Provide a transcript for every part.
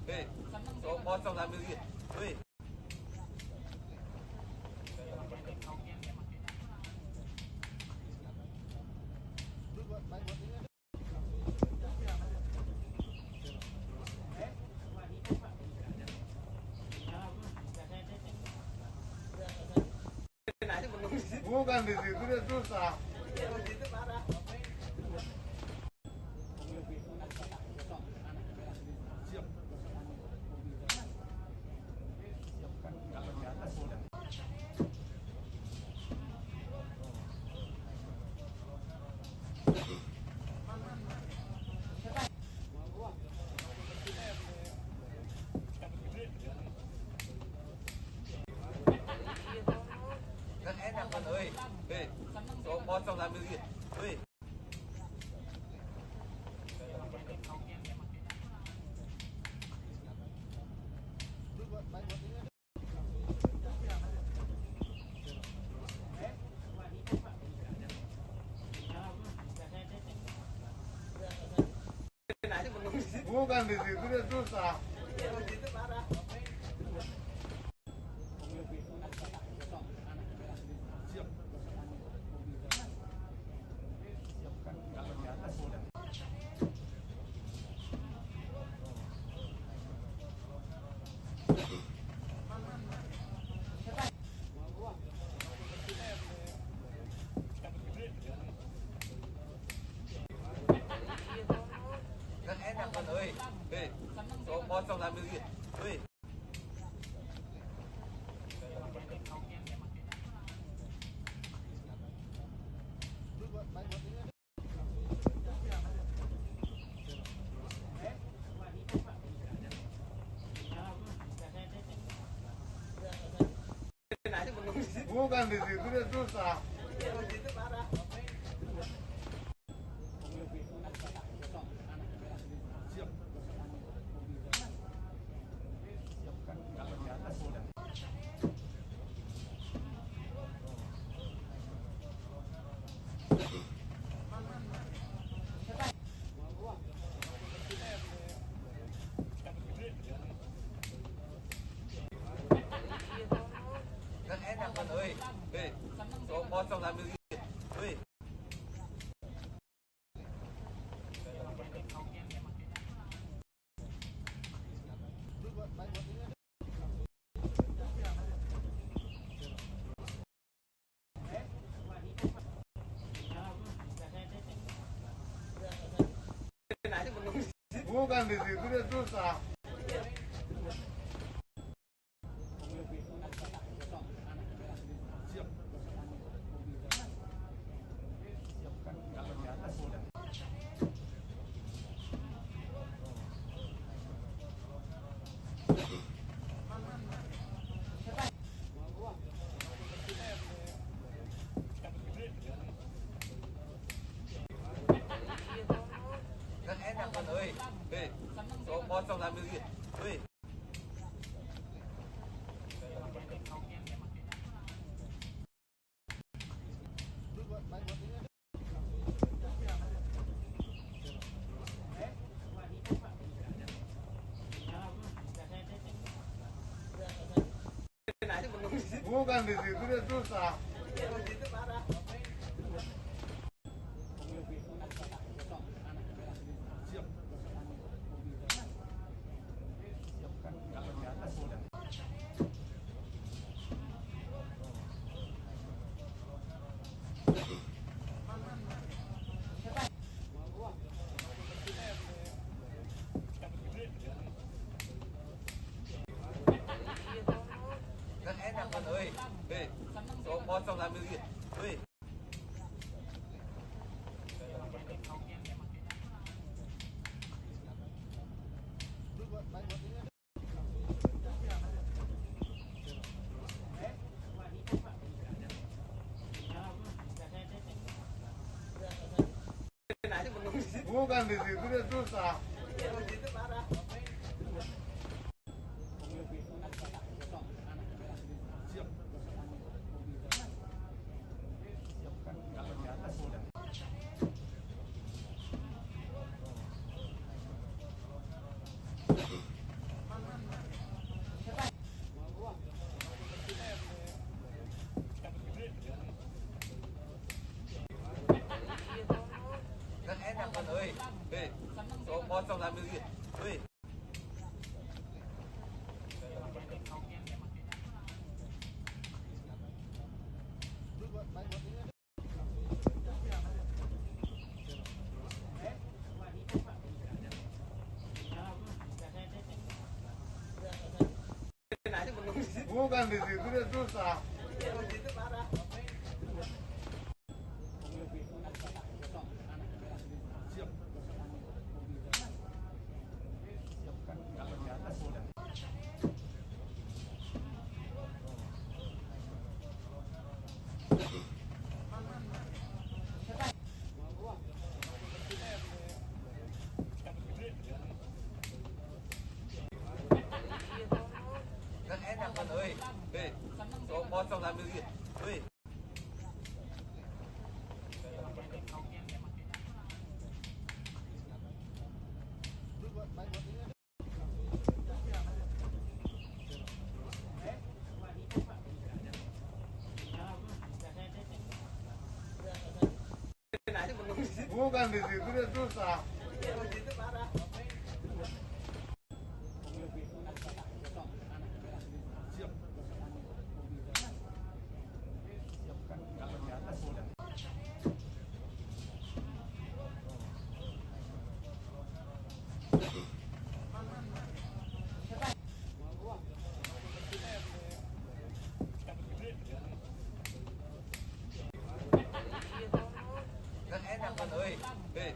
Hei, so pocong ambil gitu. Hei. Bukan di situ dia susah. Kan enak kan, hei. Hei, so pocong ambil gitu. Hei. Bukan di situ dia susah. Kan enak kan, hei. Hei, so pocong ambil gitu. Hei. Bukan di situ dia susah. Kan enak kan, hei. Hei, so pocong ambil gitu. Hei. Bukan di situ dia susah. Kan enak kan, hei. Hei, so pocong ambil gitu. Hei. Bukan di situ dia susah. Kan enak kan, hei. Hei, so pocong ambil gitu. Hei. Bukan di situ dia susah. potong ambil duit. Wih. Bukan di situ dia susah. Kan enak kan, oi. Hei, so potong ambil duit. Wih. Bukan di situ dia susah. Kan enak kan, oi. Hei,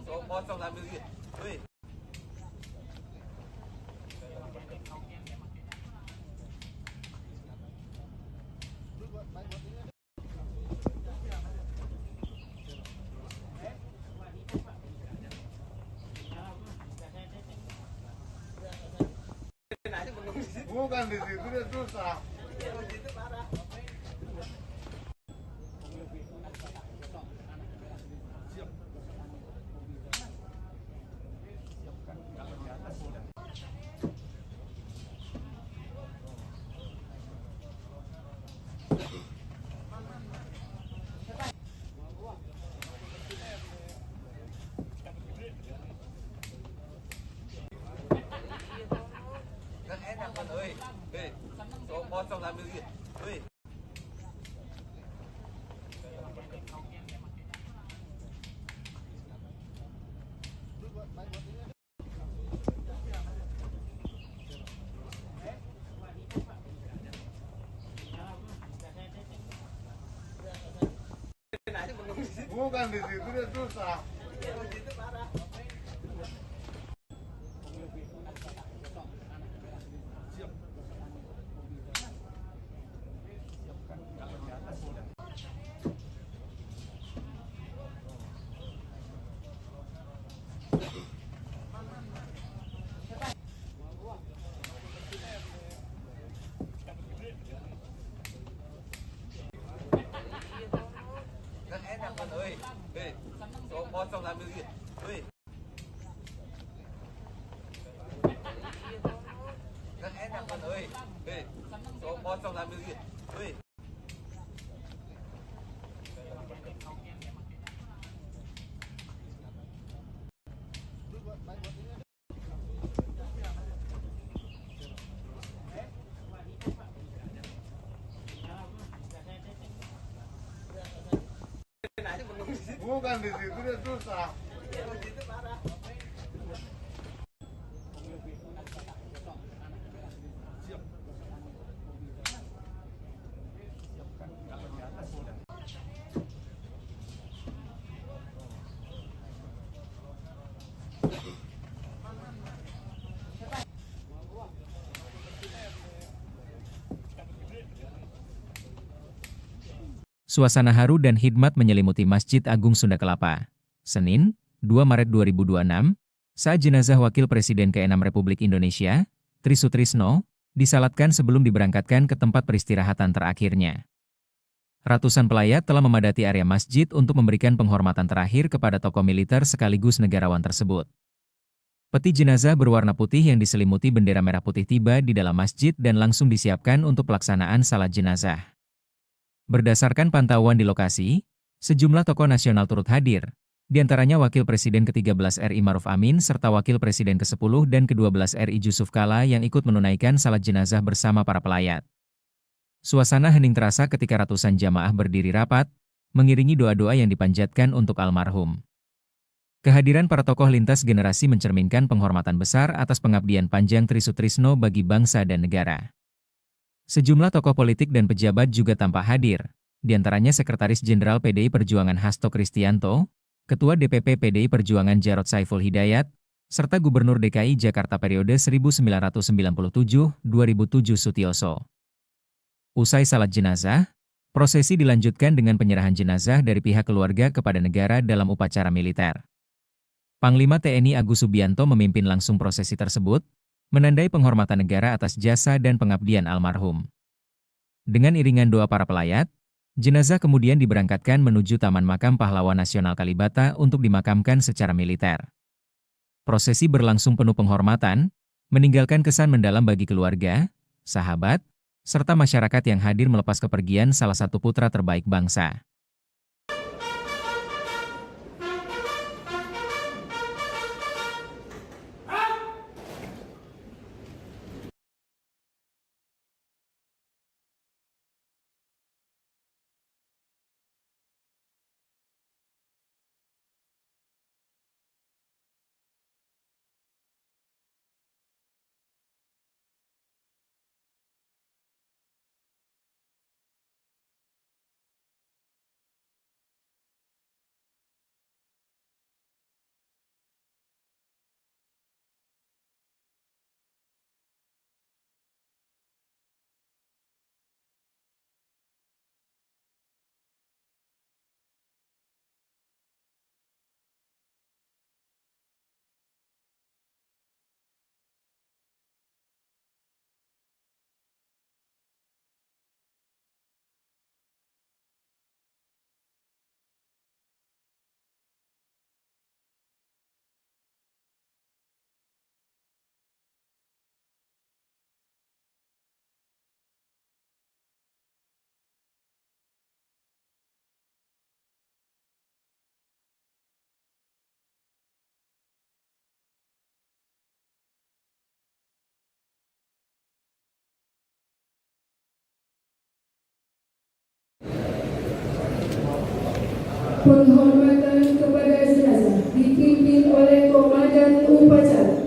so potong ambil duit. Wih. Bukan di situ dia susah. Kan enak kan, oi. Hei, so potong ambil duit. Wih. Bukan di situ dia susah. Kan enak kan, oi. Hei, so potong ambil duit. Wih. Kan enak kan, oi. Hei, so potong ambil duit. Wih. Bukan di situ dia susah. Suasana haru dan hikmat menyelimuti Masjid Agung Sunda Kelapa. Senin, 2 Maret 2026, saat jenazah Wakil Presiden ke-6 Republik Indonesia, Tri Sutrisno, disalatkan sebelum diberangkatkan ke tempat peristirahatan terakhirnya. Ratusan pelayat telah memadati area masjid untuk memberikan penghormatan terakhir kepada tokoh militer sekaligus negarawan tersebut. Peti jenazah berwarna putih yang diselimuti bendera merah putih tiba di dalam masjid dan langsung disiapkan untuk pelaksanaan salat jenazah. Berdasarkan pantauan di lokasi, sejumlah tokoh nasional turut hadir, di antaranya Wakil Presiden ke-13 RI Maruf Amin serta Wakil Presiden ke-10 dan ke-12 RI Jusuf Kalla yang ikut menunaikan salat jenazah bersama para pelayat. Suasana hening terasa ketika ratusan jamaah berdiri rapat, mengiringi doa-doa yang dipanjatkan untuk almarhum. Kehadiran para tokoh lintas generasi mencerminkan penghormatan besar atas pengabdian panjang Tri Sutrisno bagi bangsa dan negara. Sejumlah tokoh politik dan pejabat juga tampak hadir, di antaranya Sekretaris Jenderal PDI Perjuangan Hasto Kristianto, Ketua DPP PDI Perjuangan Jarod Saiful Hidayat, serta Gubernur DKI Jakarta periode 1997-2007 Sutioso. Usai salat jenazah, prosesi dilanjutkan dengan penyerahan jenazah dari pihak keluarga kepada negara dalam upacara militer. Panglima TNI Agus Subianto memimpin langsung prosesi tersebut, menandai penghormatan negara atas jasa dan pengabdian almarhum. Dengan iringan doa para pelayat, jenazah kemudian diberangkatkan menuju Taman Makam Pahlawan Nasional Kalibata untuk dimakamkan secara militer. Prosesi berlangsung penuh penghormatan, meninggalkan kesan mendalam bagi keluarga, sahabat, serta masyarakat yang hadir melepas kepergian salah satu putra terbaik bangsa. Penghormatan kepada jenazah dipimpin oleh Komandan Upacara.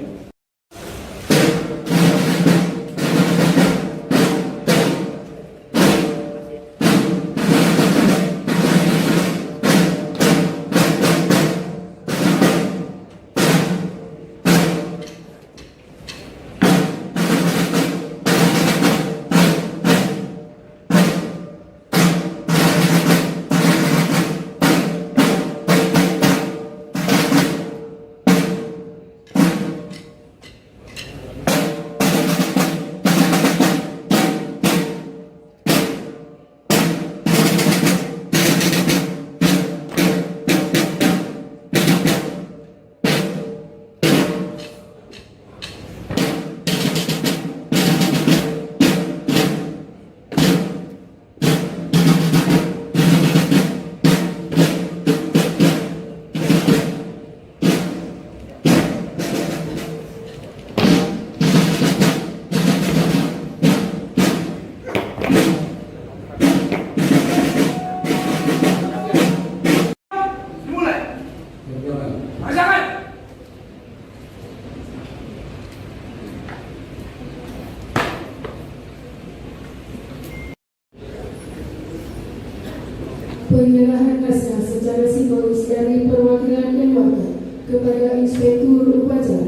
Penyerahan naskah secara simbolis dari perwakilan lembaga kepada Inspektur Upacara.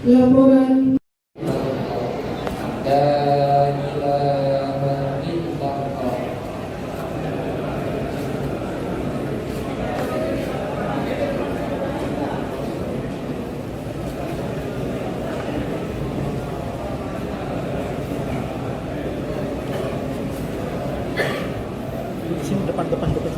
Laporan sini depan situ.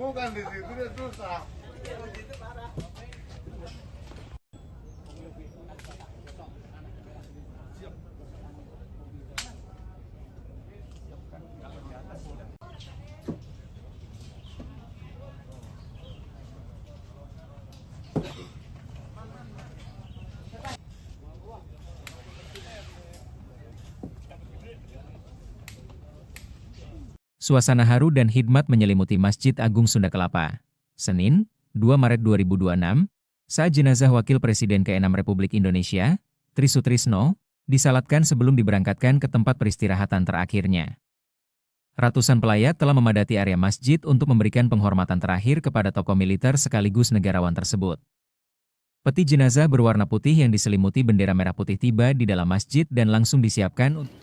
Bukan di situ dia susah. Suasana haru dan hikmat menyelimuti Masjid Agung Sunda Kelapa. Senin, 2 Maret 2026, saat jenazah Wakil Presiden ke-6 Republik Indonesia, Tri Sutrisno, disalatkan sebelum diberangkatkan ke tempat peristirahatan terakhirnya. Ratusan pelayat telah memadati area masjid untuk memberikan penghormatan terakhir kepada tokoh militer sekaligus negarawan tersebut. Peti jenazah berwarna putih yang diselimuti bendera merah putih tiba di dalam masjid dan langsung disiapkan untuk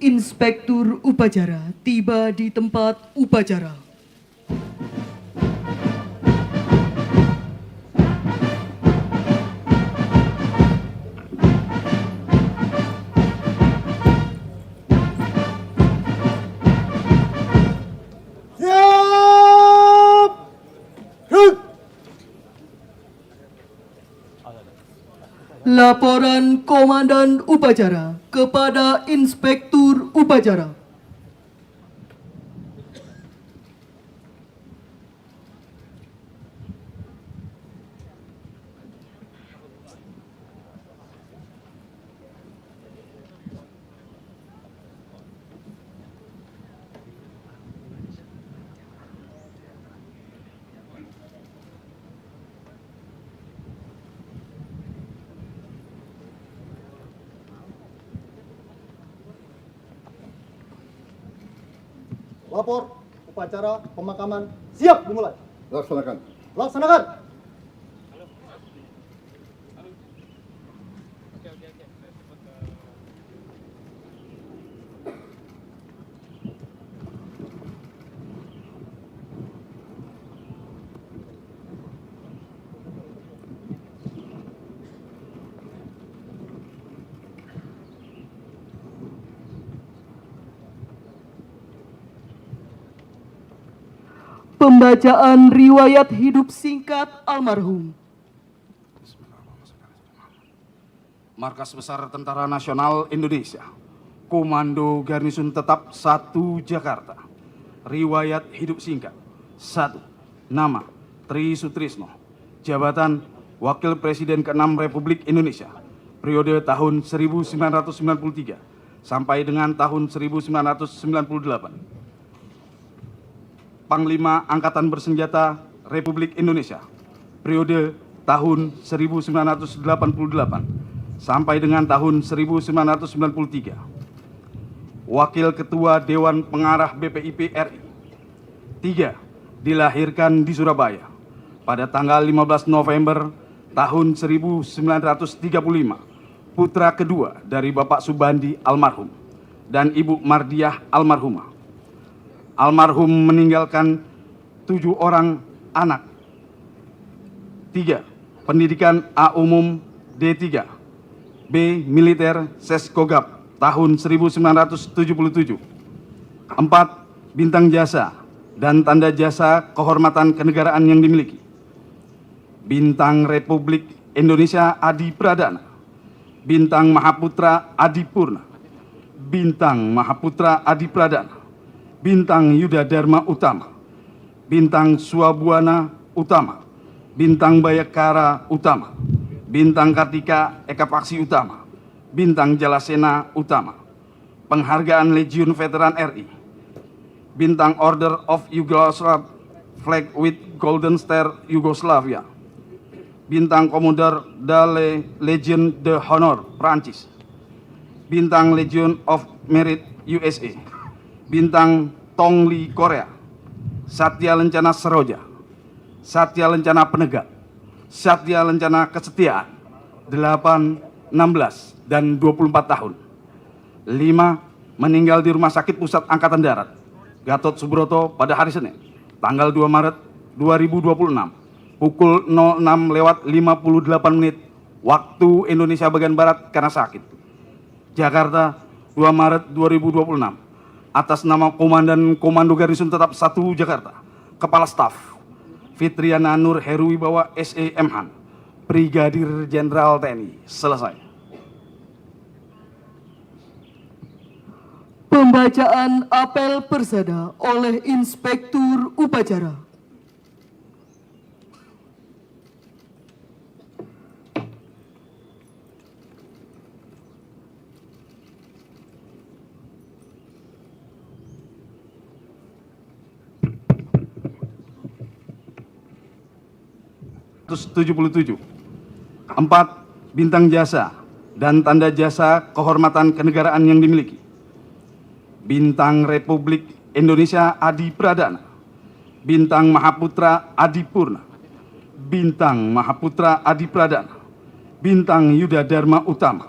Inspektur Upacara tiba di tempat upacara. Laporan Komandan Upacara kepada Inspektur Upacara. Lapor upacara pemakaman siap dimulai. Laksanakan. Laksanakan. Pembacaan riwayat hidup singkat almarhum. Markas Besar Tentara Nasional Indonesia, Komando Garnisun Tetap 1 Jakarta. Riwayat hidup singkat. 1. Nama Tri Sutrisno. Jabatan Wakil Presiden ke-6 Republik Indonesia. Periode tahun 1993 sampai dengan tahun 1998. Panglima Angkatan Bersenjata Republik Indonesia, periode tahun 1988 sampai dengan tahun 1993. Wakil Ketua Dewan Pengarah BPIP RI. 3. Dilahirkan di Surabaya pada tanggal 15 November tahun 1935. Putra kedua dari Bapak Subandi almarhum dan Ibu Mardiah almarhumah. Almarhum meninggalkan 7 orang anak. 3. Pendidikan A umum D3, B militer Seskogap tahun 1977. 4. Bintang jasa dan tanda jasa kehormatan kenegaraan yang dimiliki. Bintang Republik Indonesia Adi Pradana. Bintang Mahaputra Adi Purna. Bintang Mahaputra Adi Pradana. Bintang Yuda Dharma Utama, Bintang Suabuana Utama, Bintang Bayakara Utama, Bintang Kartika Eka Paksi Utama, Bintang Jalasena Utama, Penghargaan Legiun Veteran RI, Bintang Order of Yugoslavia, Flag with Golden Star Yugoslavia, Bintang Commodore de Legion de Honor Prancis, Bintang Legion of Merit USA, Bintang Tongli Korea, Satya Lencana Seroja, Satya Lencana Penegak, Satya Lencana Kesetiaan, 8, 16, dan 24 tahun. 5. Meninggal di Rumah Sakit Pusat Angkatan Darat, Gatot Subroto pada hari Senin, tanggal 2 Maret 2026 pukul 06.58 waktu Indonesia bagian Barat karena sakit. Jakarta, 2 Maret 2026. Atas nama Komandan Komando Garnisun Tetap 1 Jakarta, Kepala Staf Fitriana Nur Heruwibawa SE.M.Han, Brigadir Jenderal TNI. Selesai. Pembacaan apel persada oleh Inspektur Upacara. (177) 4. Bintang jasa dan tanda jasa kehormatan kenegaraan yang dimiliki. Bintang Republik Indonesia Adi Pradana, Bintang Mahaputra Adi Purna, Bintang Mahaputra Adi Pradana, Bintang Yuda Dharma Utama,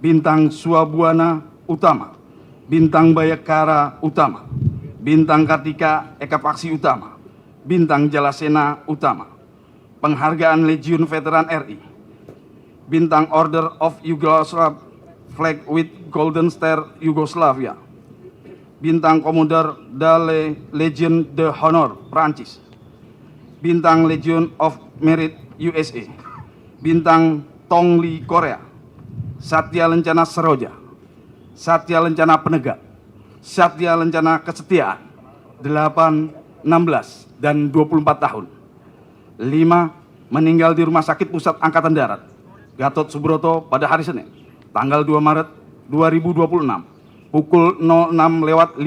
Bintang Suabuana Utama, Bintang Bayakara Utama, Bintang Kartika Eka Paksi Utama, Bintang Jalasena Utama, Penghargaan Legiun Veteran RI, Bintang Order of Yugoslavia Flag with Golden Star Yugoslavia, Bintang Komodor Dale Legion de Honor Prancis, Bintang Legion of Merit USA, Bintang Tongli Korea, Satya Lencana Seroja, Satya Lencana Penegak, Satya Lencana Kesetiaan, 8, 16, dan 24 tahun. 5. Meninggal di Rumah Sakit Pusat Angkatan Darat Gatot Subroto pada hari Senin, tanggal 2 Maret 2026, pukul 06.58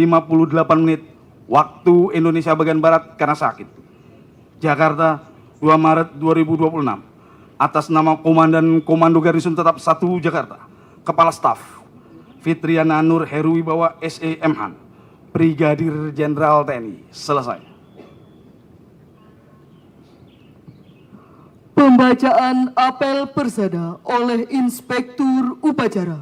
waktu Indonesia bagian Barat karena sakit. Jakarta, 2 Maret 2026. Atas nama Komandan Komando Garnisun Tetap 1 Jakarta, Kepala Staf Fitriana Nur Heruwibawa SE.M.Han, Brigadir Jenderal TNI. Selesai. Pembacaan apel persada oleh Inspektur Upacara.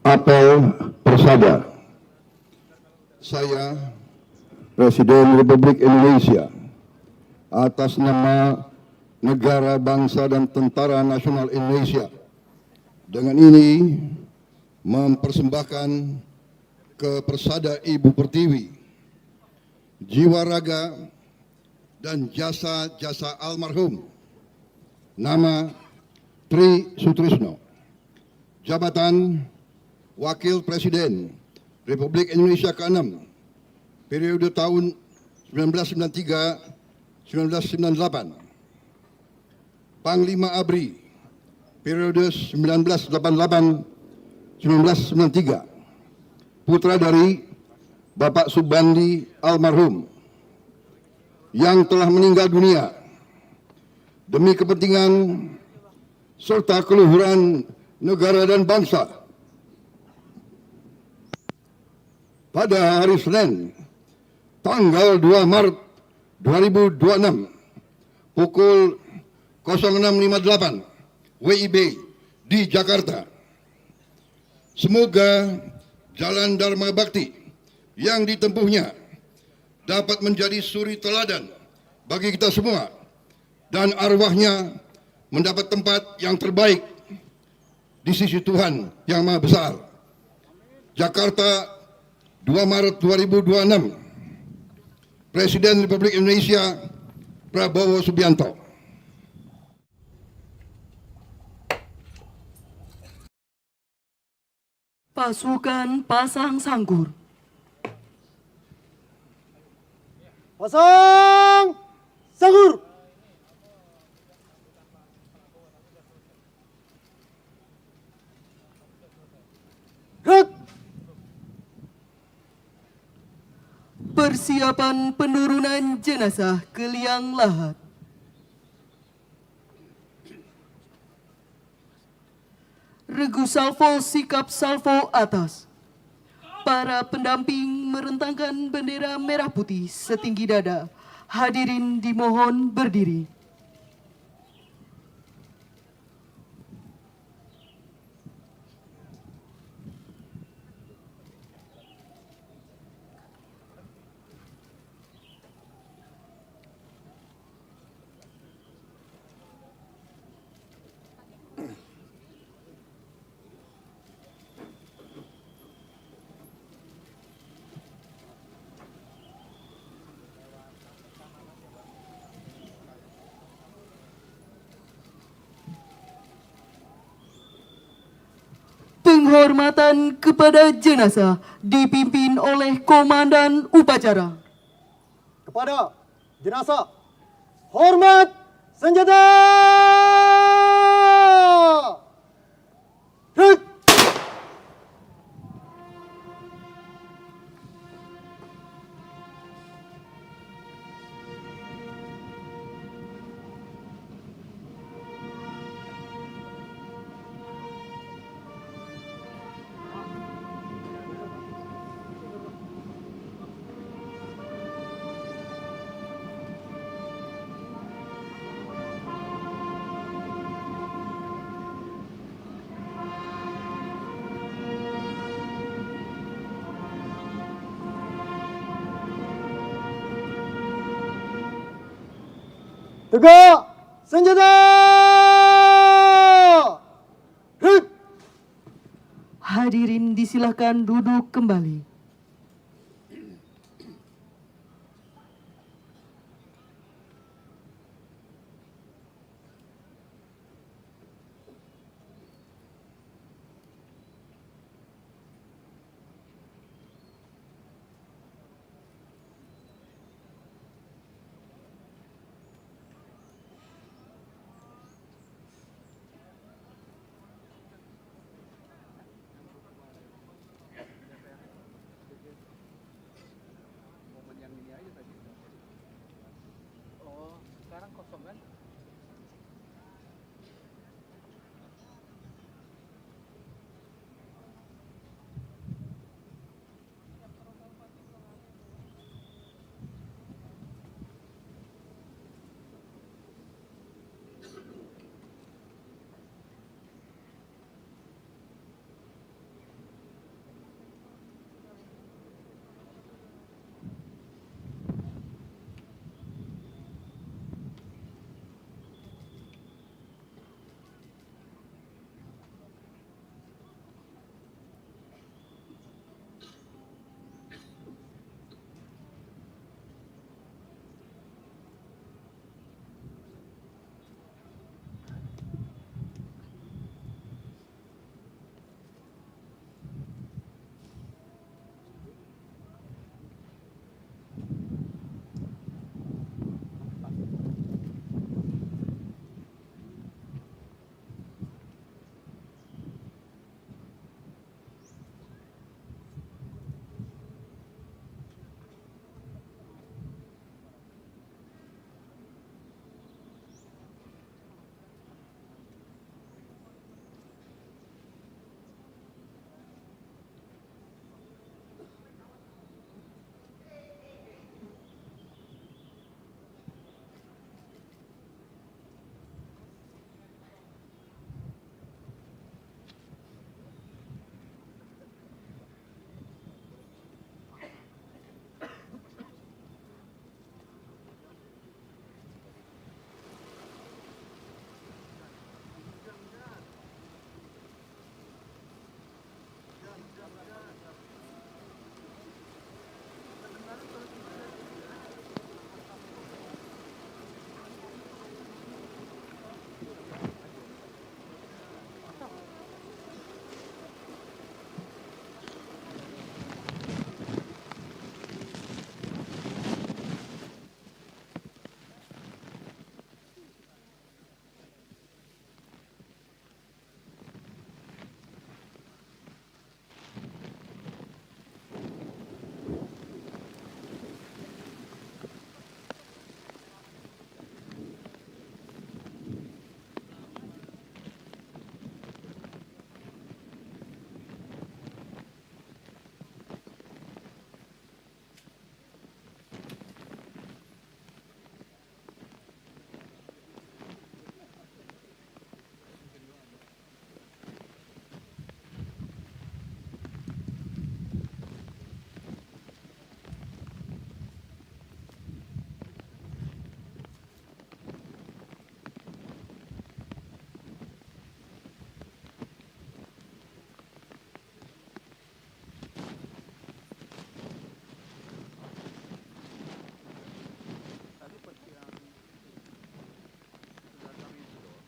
Apel persada. Saya, Presiden Republik Indonesia, atas nama negara, bangsa, dan Tentara Nasional Indonesia, dengan ini mempersembahkan ke Persada Ibu Pertiwi jiwa raga dan jasa-jasa almarhum. Nama Tri Sutrisno, jabatan Wakil Presiden Republik Indonesia ke-6 periode tahun 1993-1998, Panglima ABRI periode 1988-1993, putra dari Bapak Subandi almarhum yang telah meninggal dunia demi kepentingan serta keluhuran negara dan bangsa. Pada hari Senin, tanggal 2 Maret 2026 pukul 06.58 WIB di Jakarta. Semoga jalan Dharma Bakti yang ditempuhnya dapat menjadi suri teladan bagi kita semua dan arwahnya mendapat tempat yang terbaik di sisi Tuhan Yang Maha Besar. Jakarta, 2 Maret 2026. Presiden Republik Indonesia Prabowo Subianto. Pasukan Pasang Sangkur. Pasang Sangkur. Gerak. Persiapan penurunan jenazah ke liang lahat. Regu salvo sikap salvo atas. Para pendamping merentangkan bendera merah putih setinggi dada. Hadirin dimohon berdiri. Penghormatan kepada jenazah dipimpin oleh Komandan Upacara. Kepada jenazah, hormat senjata! Rut! Tegak senjata! Rut! Hadirin disilakan duduk kembali.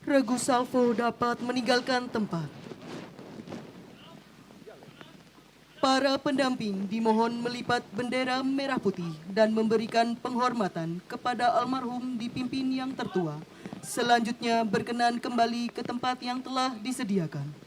Regu salvo dapat meninggalkan tempat. Para pendamping dimohon melipat bendera merah putih dan memberikan penghormatan kepada almarhum dipimpin yang tertua. Selanjutnya berkenan kembali ke tempat yang telah disediakan.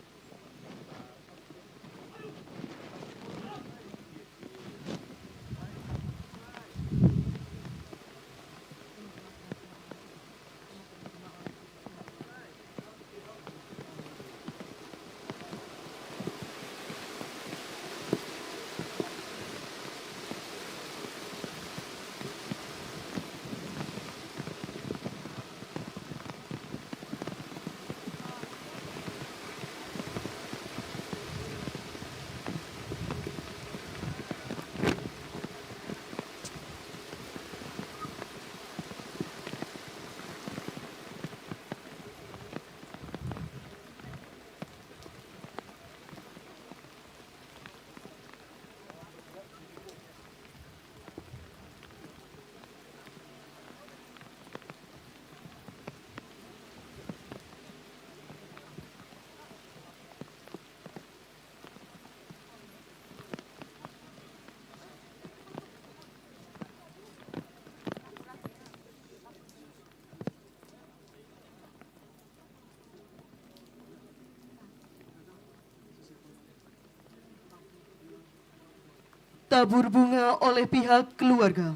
Tabur bunga oleh pihak keluarga.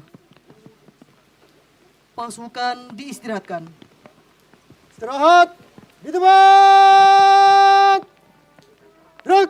Pasukan diistirahatkan. Istirahat di tempat. Gerak.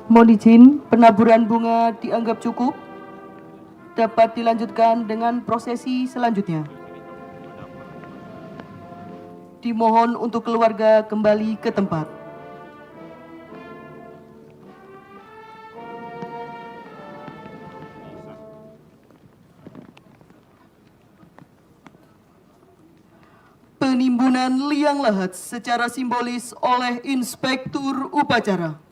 Mohon izin, penaburan bunga dianggap cukup. Dapat dilanjutkan dengan prosesi selanjutnya. Dimohon untuk keluarga kembali ke tempat. Penimbunan liang lahat secara simbolis oleh Inspektur Upacara.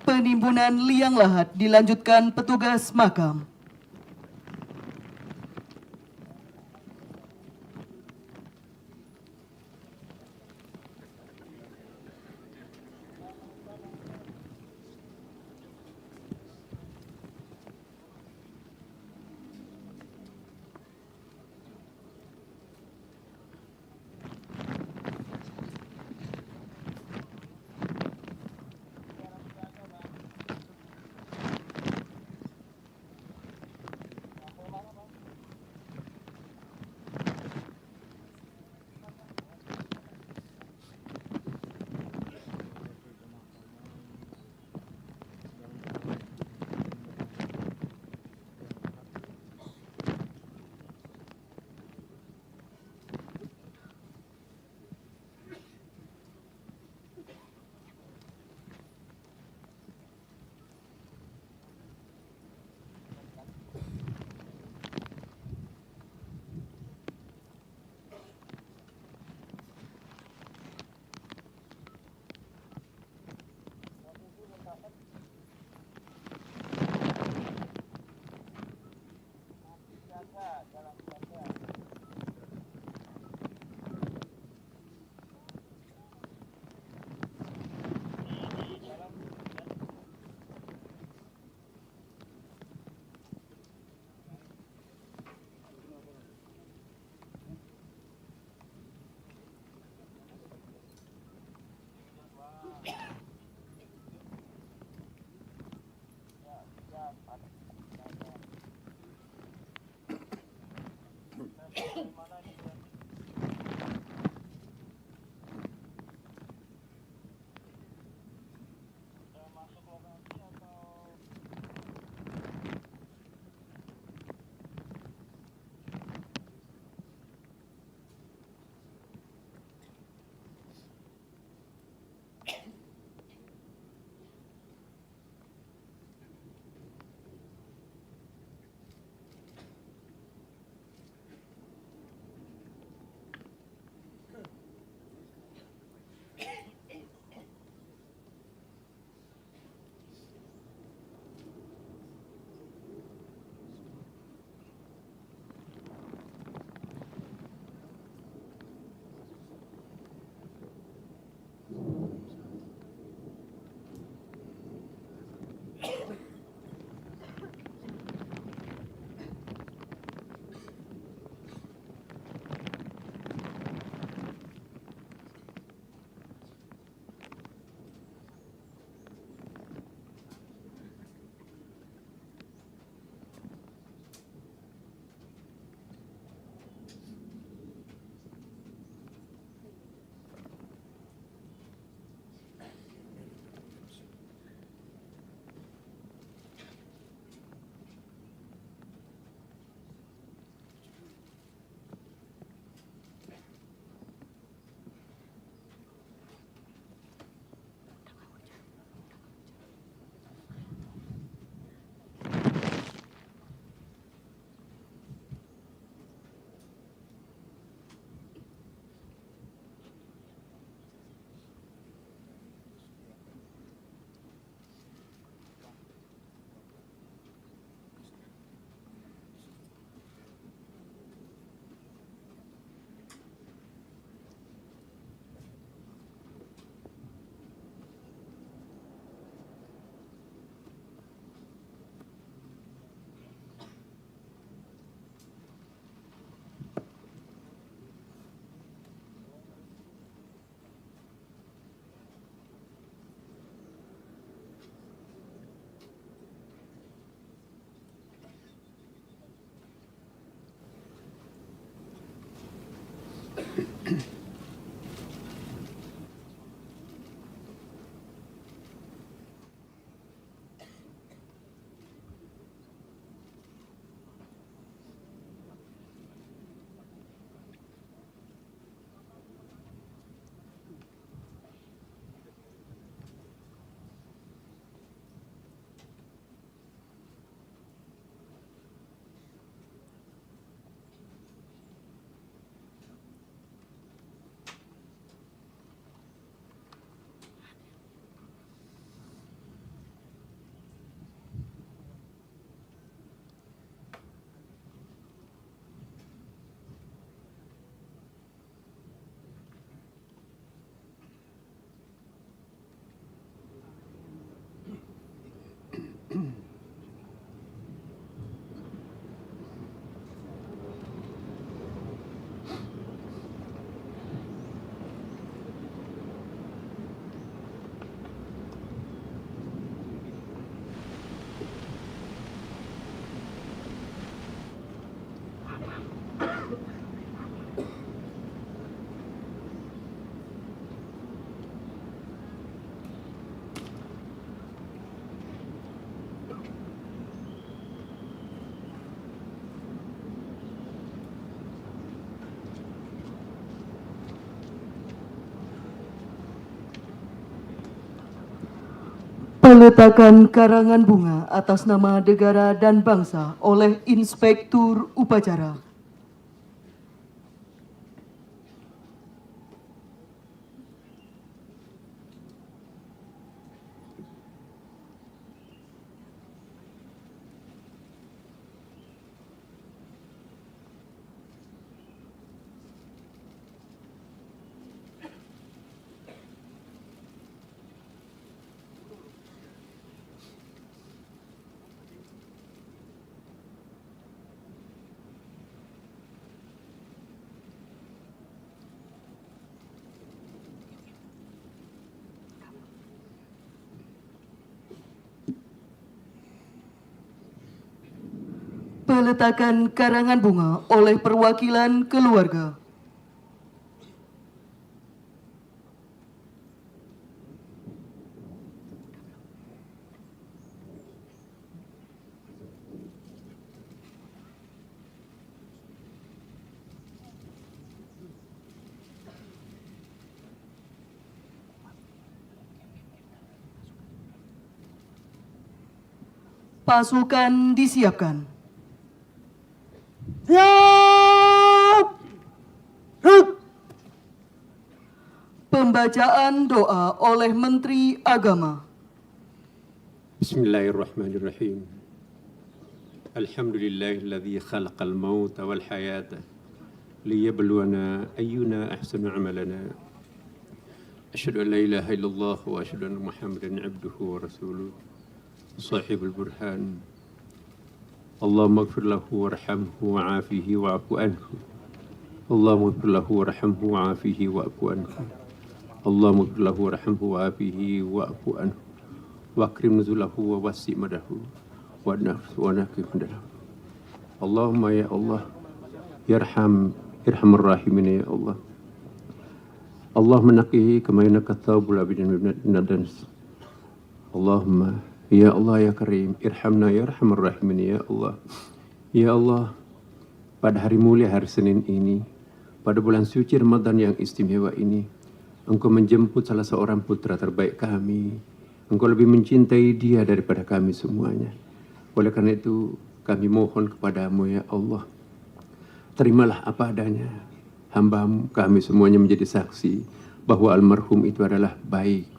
Penimbunan liang lahat dilanjutkan petugas makam. Peletakan karangan bunga atas nama negara dan bangsa oleh Inspektur Upacara. Peletakan karangan bunga oleh perwakilan keluarga. Pasukan disiapkan. Siap! Ruk! Pembacaan doa oleh Menteri Agama. Bismillahirrahmanirrahim. Alhamdulillahilladzi khalaqal mauta wal hayata liyabluwana ayyuna ahsanu amalana. Asyhadu an la ilaha illallah wa asyhadu anna Muhammadan abduhu wa rasuluh. Sahibul burhan. Allahumma ighfir lahu warhamhu wa'afihi wa'fu anhu. Allahumma ighfir lahu warhamhu wa'afihi wa'fu anhu. Allahumma ighfir lahu warhamhu wa'afihi wa'fu anhu. Wa akrim nuzulahu wa wasi' madahu wa nakif dalahu. Allahumma ya Allah irhamar rahimin ya Allah. Allahumma naqihi kama yanqa thawbul abidin min ad-dans. Allahumma ya Allah ya Karim, irhamna ya Arhamar Rahimin ya Allah. Ya Allah, pada hari mulia hari Senin ini, pada bulan suci Ramadan yang istimewa ini, Engkau menjemput salah seorang putra terbaik kami. Engkau lebih mencintai dia daripada kami semuanya. Oleh karena itu, kami mohon kepadamu ya Allah, terimalah apa adanya. Hamba-Mu, kami semuanya menjadi saksi bahwa almarhum itu adalah baik.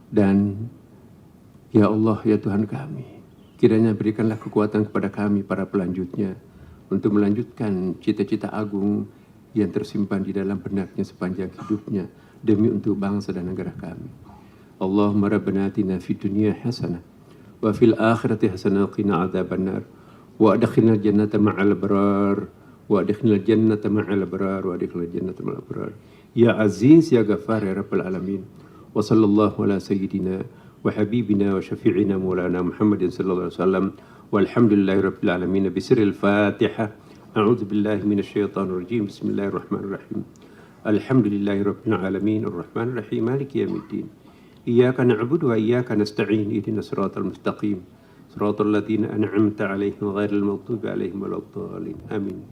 Dan ya Allah, ya Tuhan kami, kiranya berikanlah kekuatan kepada kami para pelanjutnya untuk melanjutkan cita-cita agung yang tersimpan di dalam benaknya sepanjang hidupnya demi untuk bangsa dan negara kami. Allahumma rabbana atina fid dunya hasanah wa fil akhirati hasanah wa qina adzabannar wa adkhilna jannata ma'al abrar wa adkhilna jannata ma'al abrar wa adkhilna jannata ma'al abrar ya aziz ya ghafar ya rabbal alamin wa sallallahu ala sayyidina وحبيبنا وشفيعنا مولانا محمد صلى الله عليه وسلم والحمد لله رب العالمين بسر الفاتحة. أعوذ بالله من الشيطان الرجيم. بسم الله الرحمن الرحيم. الحمد لله رب العالمين الرحمن الرحيم مالك يوم الدين. إياك نعبد وإياك نستعين اهدنا الصراط المستقيم صراط الذين أنعمت عليهم غير المغضوب عليهم ولا الضالين. آمين.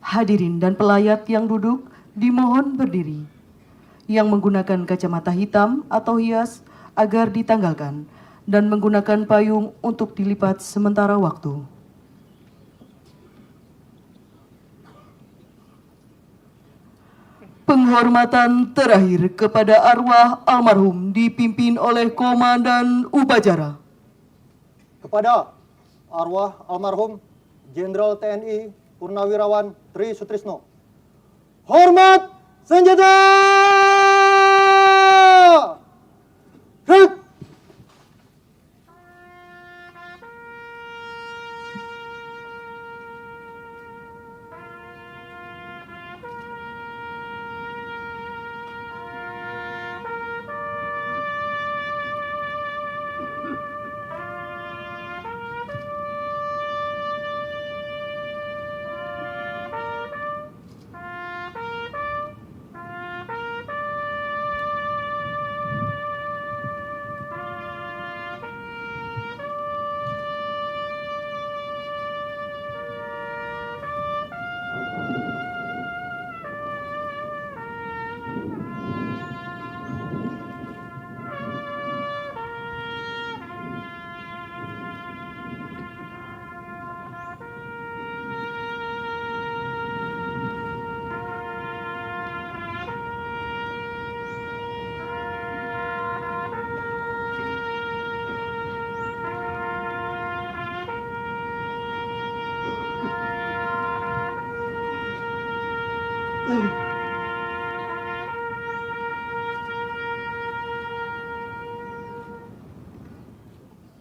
Hadirin dan pelayat yang duduk dimohon berdiri. Yang menggunakan kacamata hitam atau hias agar ditanggalkan dan menggunakan payung untuk dilipat sementara waktu. Penghormatan terakhir kepada arwah almarhum dipimpin oleh Komandan Upacara. Kepada arwah almarhum Jenderal TNI Purnawirawan Tri Sutrisno. Hormat senjata! Ruk!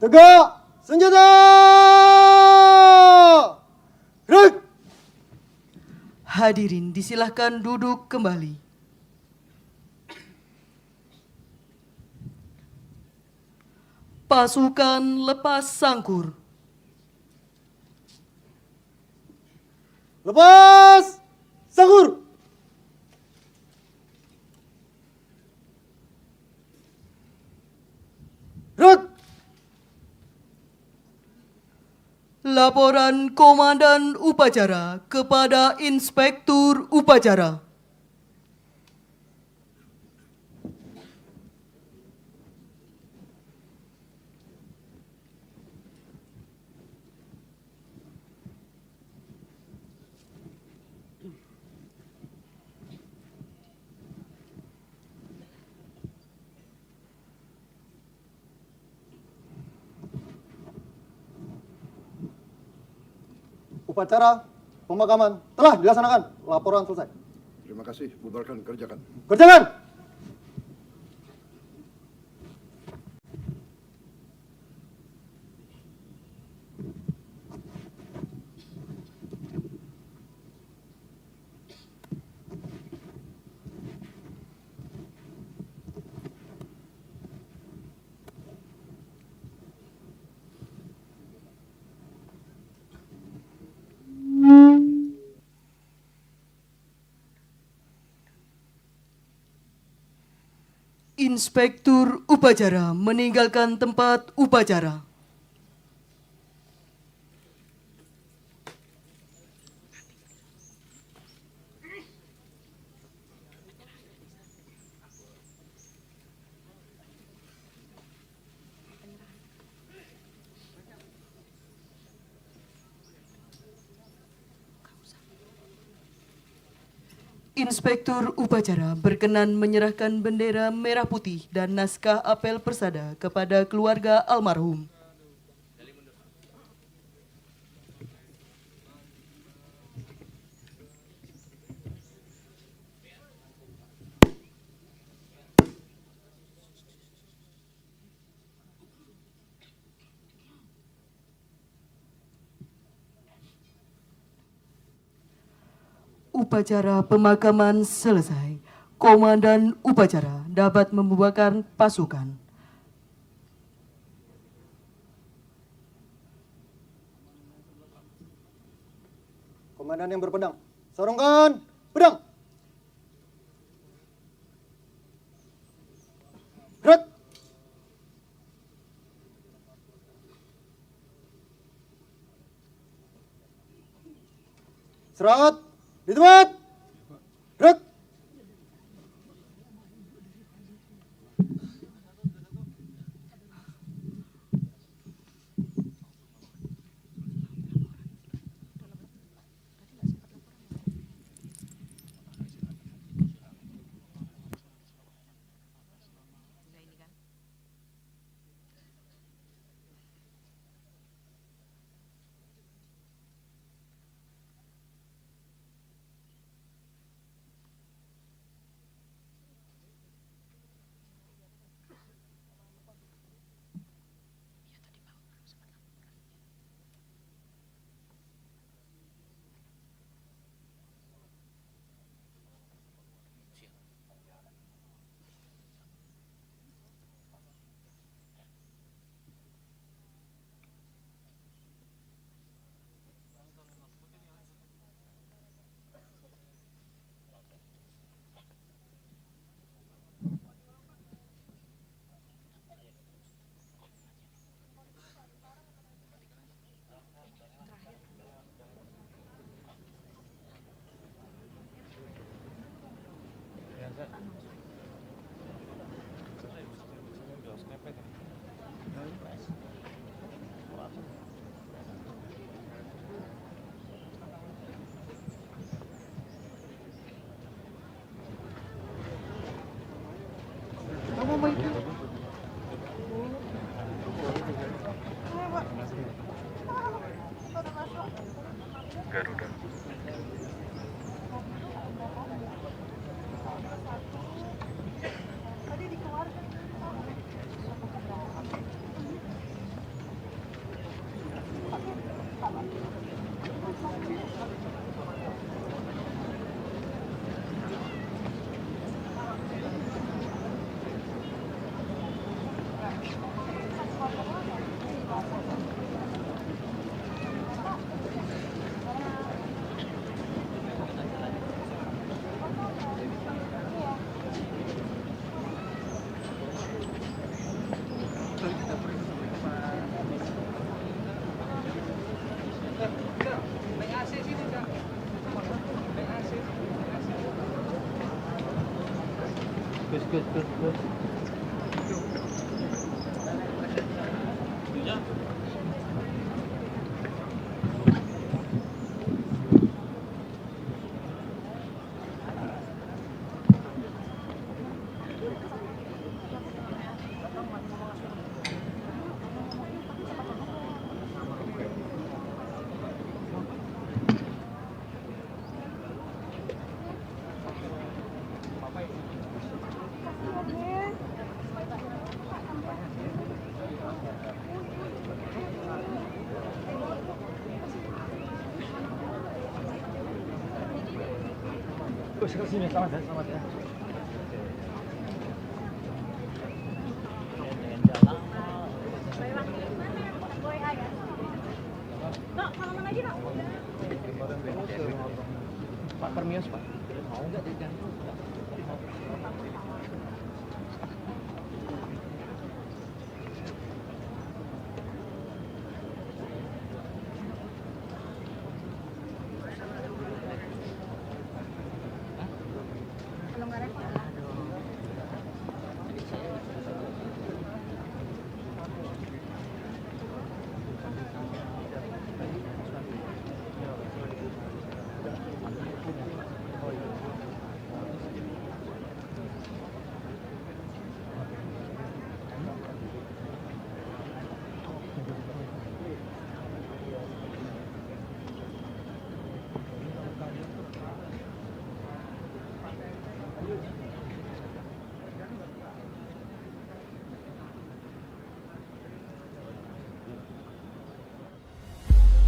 Tegak senjata! Gerak! Hadirin disilahkan duduk kembali. Pasukan lepas sangkur. Lepas sangkur! Gerak! Laporan Komandan Upacara kepada Inspektur Upacara. Upacara pemakaman telah dilaksanakan. Laporan selesai. Terima kasih, bubarkan, kerjakan. Kerjakan! Inspektur Upacara meninggalkan tempat upacara. Inspektur Upacara berkenan menyerahkan bendera merah putih dan naskah apel persada kepada keluarga almarhum. Upacara pemakaman selesai. Komandan upacara dapat membubarkan pasukan. Komandan yang berpedang, sorongkan pedang. Gerak! Serat di tempat. Gerak!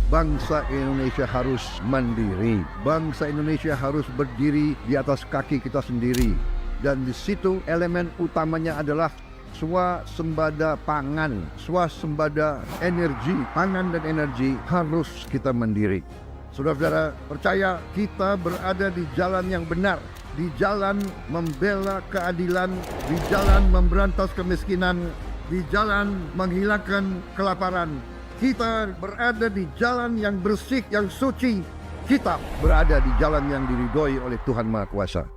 Bangsa Indonesia harus mandiri. Bangsa Indonesia harus berdiri di atas kaki kita sendiri. Dan di situ elemen utamanya adalah swasembada pangan, swasembada energi. Pangan dan energi harus kita mandiri. Saudara-saudara, percaya kita berada di jalan yang benar, di jalan membela keadilan, di jalan memberantas kemiskinan, di jalan menghilangkan kelaparan. Kita berada di jalan yang bersih, yang suci. Kita berada di jalan yang diridhoi oleh Tuhan Maha Kuasa.